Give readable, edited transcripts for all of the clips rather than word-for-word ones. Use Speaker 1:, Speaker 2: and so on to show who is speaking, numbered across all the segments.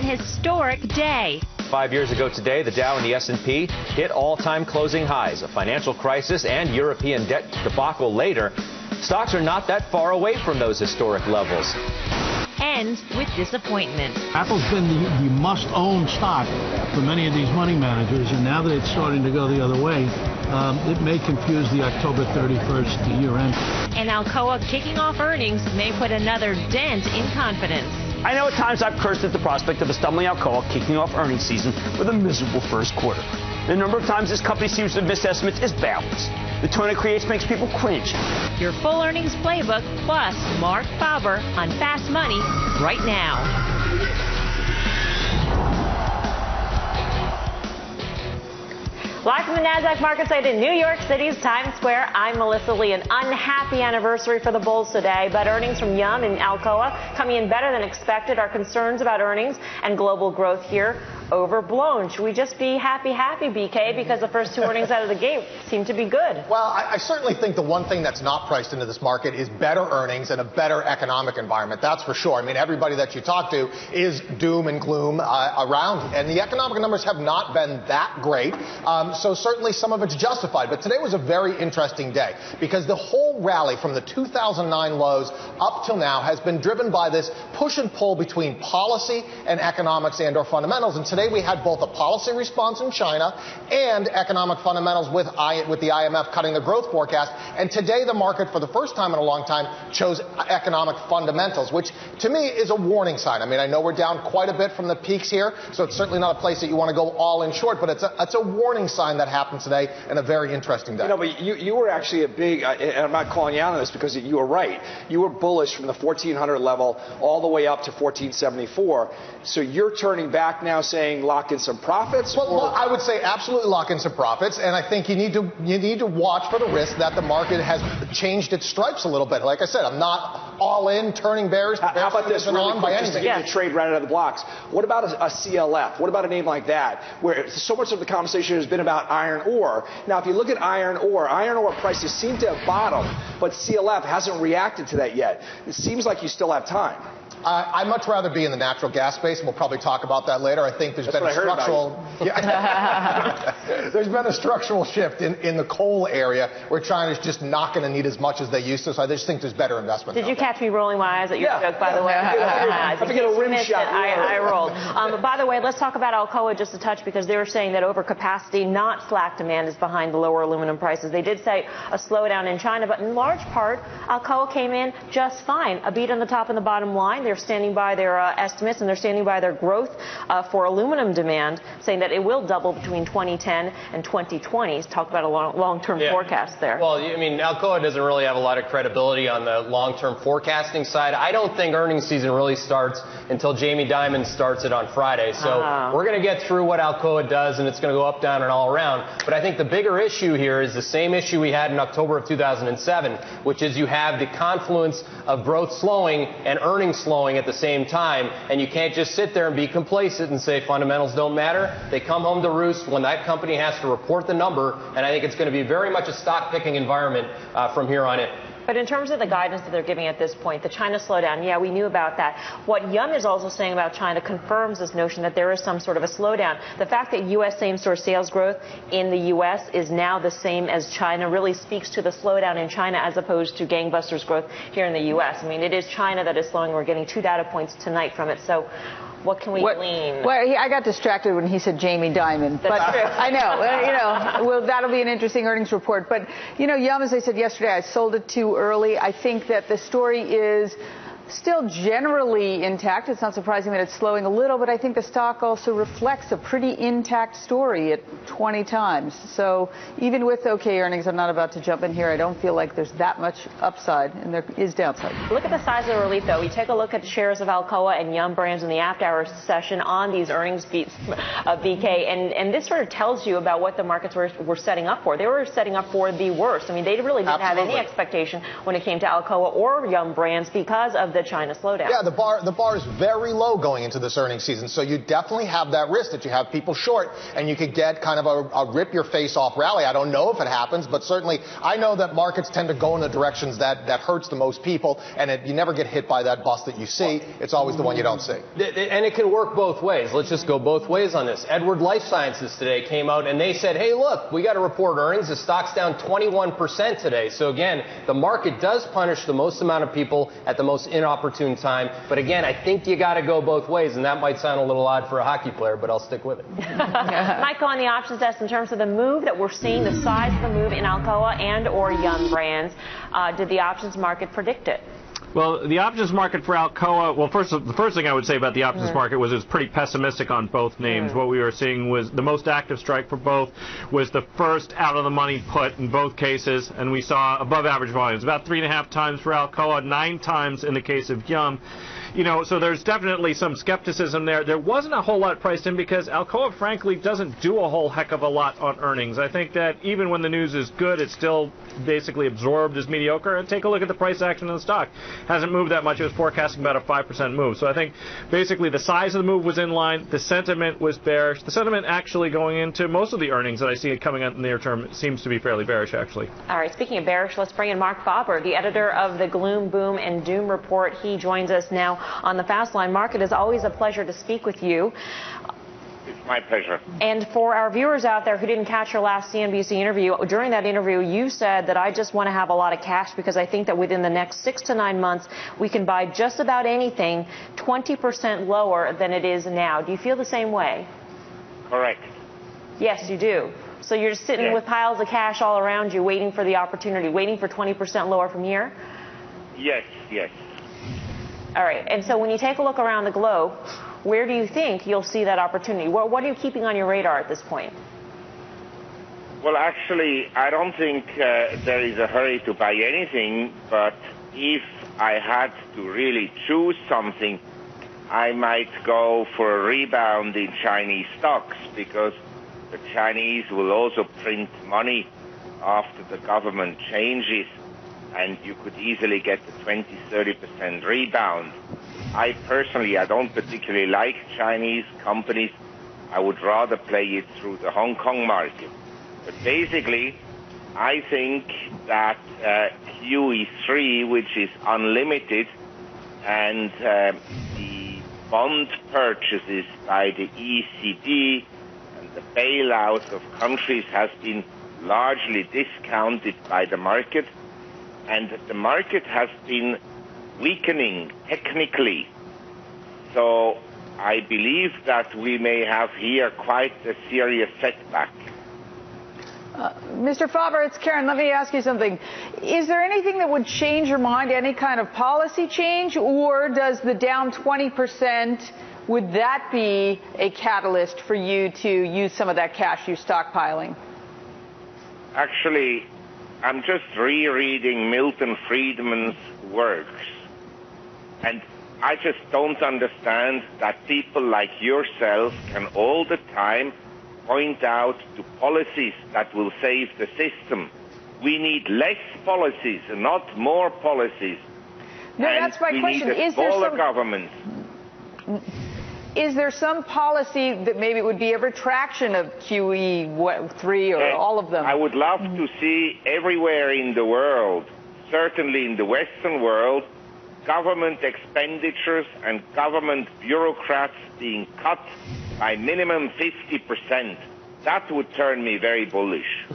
Speaker 1: an historic day.
Speaker 2: 5 years ago today, the Dow and the S&P hit all-time closing highs. A financial crisis and European debt debacle later, stocks are not that far away from those historic levels.
Speaker 1: Ends with disappointment.
Speaker 3: Apple's been the must-own stock for many of these money managers, and now that it's starting to go the other way, it may confuse the October 31st year end.
Speaker 1: And Alcoa kicking off earnings may put another dent in confidence.
Speaker 4: I know at times I've cursed at the prospect of a stumbling Alcoa kicking off earnings season with a miserable first quarter. The number of times this company seems to miss estimates is boundless. The tone it creates makes people cringe.
Speaker 1: Your full earnings playbook plus Marc Faber on Fast Money right now. Live from the NASDAQ market site in New York City's Times Square, I'm Melissa Lee. An unhappy anniversary for the bulls today, but earnings from Yum and Alcoa coming in better than expected. Our concerns about earnings and global growth here overblown. Should we just be happy, BK, because the first two earnings out of the gate seem to be good?
Speaker 5: Well, I certainly think the one thing that's not priced into this market is better earnings and a better economic environment. That's for sure. I mean, everybody that you talk to is doom and gloom around, and the economic numbers have not been that great. So certainly some of it's justified. But today was a very interesting day because the whole rally from the 2009 lows up till now has been driven by this push and pull between policy and economics and or fundamentals. And today we had both a policy response in China and economic fundamentals with the IMF cutting the growth forecast. And today the market, for the first time in a long time, chose economic fundamentals, which to me is a warning sign. I mean, I know we're down quite a bit from the peaks here, so it's certainly not a place that you want to go all in short, but it's a warning sign that happened today and a very interesting day.
Speaker 6: You know, but you were actually a big, and I'm not calling you out on this because you were right. You were bullish from the 1400 level all the way up to 1474. So you're turning back now saying lock in some profits?
Speaker 5: Well, I would say absolutely lock in some profits, and I think you need to watch for the risk that the market has changed its stripes a little bit. Like I said, I'm not all in, turning bears.
Speaker 6: How about this really quick, just to get the trade right out of the blocks? What about a CLF? What about a name like that, where so much of the conversation has been about iron ore? Now, if you look at iron ore prices seem to have bottomed, but CLF hasn't reacted to that yet. It seems like you still have time.
Speaker 5: I'd much rather be in the natural gas space, and we'll probably talk about that later. I think there's been a structural there's been a structural shift in the coal area where China's just not going to need as much as they used to. So I just think there's better investment.
Speaker 7: Did you catch me rolling my eyes at your joke, by the way?
Speaker 6: I have to get a rim shot.
Speaker 7: I rolled. By the way, let's talk about Alcoa just a touch, because they were saying that overcapacity, not slack demand, is behind the lower aluminum prices. They did say a slowdown in China, but in large part, Alcoa came in just fine. A beat on the top and the bottom line. They're standing by their estimates, and they're standing by their growth for aluminum demand, saying that it will double between 2010 and 2020. Talk about a long-term forecast there.
Speaker 8: Well, I mean, Alcoa doesn't really have a lot of credibility on the long-term forecasting side. I don't think earnings season really starts until Jamie Dimon starts it on Friday. So we're going to get through what Alcoa does, and it's going to go up, down, and all around. But I think the bigger issue here is the same issue we had in October of 2007, which is you have the confluence of growth slowing and earnings slowing at the same time, and you can't just sit there and be complacent and say fundamentals don't matter. They come home to roost when that company has to report the number, and I think it's going to be very much a stock-picking environment from here on in.
Speaker 7: But in terms of the guidance that they're giving at this point, the China slowdown, yeah, we knew about that. What Yum is also saying about China confirms this notion that there is some sort of a slowdown. The fact that U.S. same-store sales growth in the U.S. is now the same as China really speaks to the slowdown in China as opposed to gangbusters growth here in the U.S. I mean, it is China that is slowing. We're getting 2 data points tonight from it. So what can we glean?
Speaker 9: Well, I got distracted when he said Jamie Dimon.
Speaker 7: That's true.
Speaker 9: I know. Well, that'll be an interesting earnings report. But, Yum, as I said yesterday, I sold it too early. I think that the story is still generally intact. It's not surprising that it's slowing a little, but I think the stock also reflects a pretty intact story at 20 times. So even with okay earnings, I'm not about to jump in here. I don't feel like there's that much upside, and there is downside.
Speaker 7: Look at the size of the relief, though. We take a look at the shares of Alcoa and Yum Brands in the after-hours session on these earnings beats of BK, and this sort of tells you about what the markets were setting up for. They were setting up for the worst. I mean, they really didn't have any expectation when it came to Alcoa or Yum Brands because of the
Speaker 1: the China slowdown.
Speaker 5: Yeah, the bar is very low going into this earnings season, so you definitely have that risk that you have people short, and you could get kind of a rip-your-face-off rally. I don't know if it happens, but certainly I know that markets tend to go in the directions that hurts the most people, and you never get hit by that bust that you see. It's always the one you don't see.
Speaker 8: And it can work both ways. Let's just go both ways on this. Edward Life Sciences today came out and they said, hey, look, we got to report earnings. The stock's down 21% today. So again, the market does punish the most amount of people at the most inopportune time. But again, I think you got to go both ways. And that might sound a little odd for a hockey player, but I'll stick with it.
Speaker 1: Michael, on the options desk, in terms of the move that we're seeing, the size of the move in Alcoa and or Yum Brands, did the options market predict it?
Speaker 10: Well, the options market for Alcoa, well, the first thing I would say about the options market was it was pretty pessimistic on both names. What we were seeing was the most active strike for both was the first out-of-the-money put in both cases, and we saw above-average volumes, about 3.5 times for Alcoa, 9 times in the case of Yum. You know, so there's definitely some skepticism there. There wasn't a whole lot priced in because Alcoa, frankly, doesn't do a whole heck of a lot on earnings. I think that even when the news is good, it's still basically absorbed as mediocre. And take a look at the price action in the stock. Hasn't moved that much. It was forecasting about a 5% move. So I think basically the size of the move was in line. The sentiment was bearish. The sentiment actually going into most of the earnings that I see coming out in the near term seems to be fairly bearish, actually.
Speaker 1: All right, speaking of bearish, let's bring in Marc Faber, the editor of the Gloom, Boom, and Doom Report. He joins us now on the Fast Line. Marc, it is always a pleasure to speak with you.
Speaker 11: It's my pleasure.
Speaker 1: And for our viewers out there who didn't catch your last CNBC interview, during that interview you said that I just want to have a lot of cash because I think that within the next 6 to 9 months we can buy just about anything 20% lower than it is now. Do you feel the same way?
Speaker 11: Correct.
Speaker 1: Yes, you do. So you're just sitting with piles of cash all around you waiting for the opportunity, waiting for 20% lower from here?
Speaker 11: Yes, yes.
Speaker 1: All right. And so when you take a look around the globe, where do you think you'll see that opportunity? What are you keeping on your radar at this point?
Speaker 11: Well, actually, I don't think there is a hurry to buy anything, but if I had to really choose something, I might go for a rebound in Chinese stocks because the Chinese will also print money after the government changes, and you could easily get a 20-30% rebound. I don't particularly like Chinese companies. I would rather play it through the Hong Kong market. But basically, I think that QE3, which is unlimited, and the bond purchases by the ECB and the bailout of countries has been largely discounted by the market, and the market has been weakening technically. So I believe that we may have here quite a serious setback.
Speaker 9: Mr. Faber, it's Karen. Let me ask you something. Is there anything that would change your mind, any kind of policy change, or does the down 20%, would that be a catalyst for you to use some of that cash you're stockpiling?
Speaker 11: Actually, I'm just rereading Milton Friedman's works, and I just don't understand that people like yourself can all the time point out to policies that will save the system. We need less policies and not more policies.
Speaker 9: No, that's my question.
Speaker 11: We need a smaller government.
Speaker 9: Is there some policy that maybe it would be a retraction of QE3 or all of them?
Speaker 11: I would love to see everywhere in the world, certainly in the Western world, government expenditures and government bureaucrats being cut by minimum 50%. That would turn me very bullish.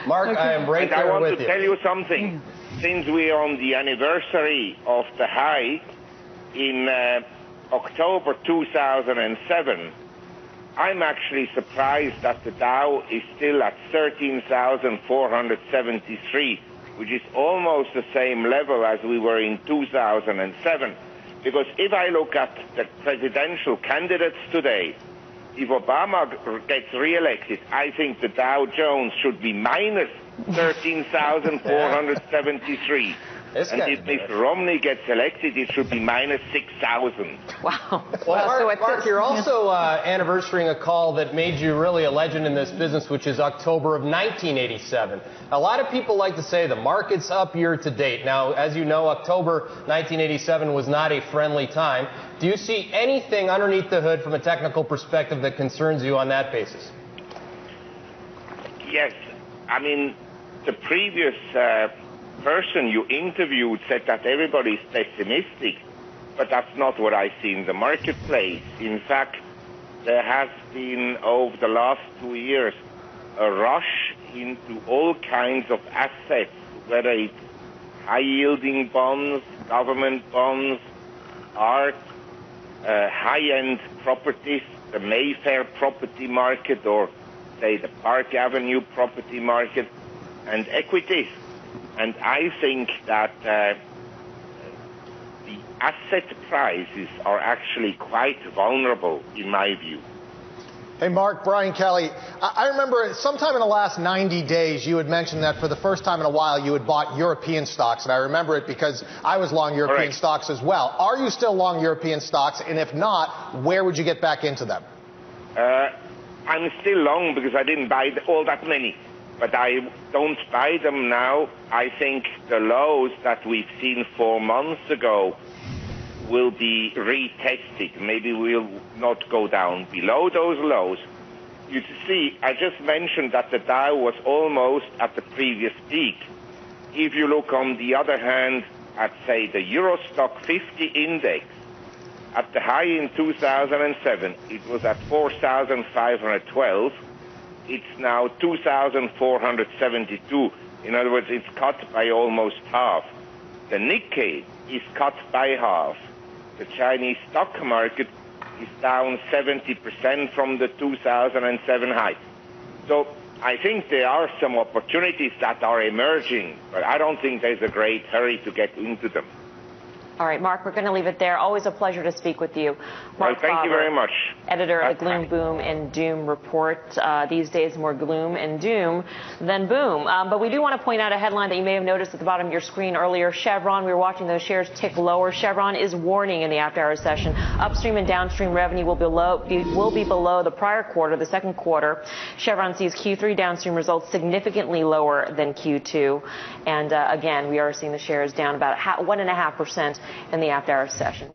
Speaker 8: Marc, I am right there with you.
Speaker 11: And I want to tell you something. Since we are on the anniversary of the high in October 2007, I'm actually surprised that the Dow is still at 13,473, which is almost the same level as we were in 2007. Because if I look at the presidential candidates today, if Obama gets reelected, I think the Dow Jones should be minus 13,473. And if Mr. Romney gets elected, it should be minus 6,000.
Speaker 1: Wow.
Speaker 8: Well, Mark, you're also anniversarying a call that made you really a legend in this business, which is October of 1987. A lot of people like to say the market's up year to date. Now, as you know, October 1987 was not a friendly time. Do you see anything underneath the hood from a technical perspective that concerns you on that basis?
Speaker 11: Yes. I mean, the previous person you interviewed said that everybody's pessimistic, but that's not what I see in the marketplace. In fact, there has been, over the last 2 years, a rush into all kinds of assets, whether it's high-yielding bonds, government bonds, art, high-end properties, the Mayfair property market, or, say, the Park Avenue property market, and equities. And I think that the asset prices are actually quite vulnerable, in my view.
Speaker 5: Hey, Mark, Brian Kelly, I remember sometime in the last 90 days you had mentioned that for the first time in a while you had bought European stocks, and I remember it because I was long European stocks as well. Are you still long European stocks, and if not, where would you get back into them?
Speaker 11: I'm still long because I didn't buy all that many. But I don't buy them now. I think the lows that we've seen 4 months ago will be retested. Maybe we'll not go down below those lows. You see, I just mentioned that the Dow was almost at the previous peak. If you look on the other hand at, say, the Eurostock 50 index, at the high in 2007, it was at 4,512. It's now 2,472. In other words, it's cut by almost half. The Nikkei is cut by half. The Chinese stock market is down 70% from the 2007 high. So I think there are some opportunities that are emerging, but I don't think there's a great hurry to get into them.
Speaker 1: All right, Mark, we're going to leave it there. Always a pleasure to speak with you. Marc
Speaker 11: Well, thank you very much.
Speaker 1: Editor of the Gloom, Boom, and Doom Report. These days, more gloom and doom than boom. But we do want to point out a headline that you may have noticed at the bottom of your screen earlier. Chevron, we were watching those shares tick lower. Chevron is warning in the after-hours session. Upstream and downstream revenue will be below the prior quarter, the second quarter. Chevron sees Q3 downstream results significantly lower than Q2. And again, we are seeing the shares down about 1.5% in the after-hours session.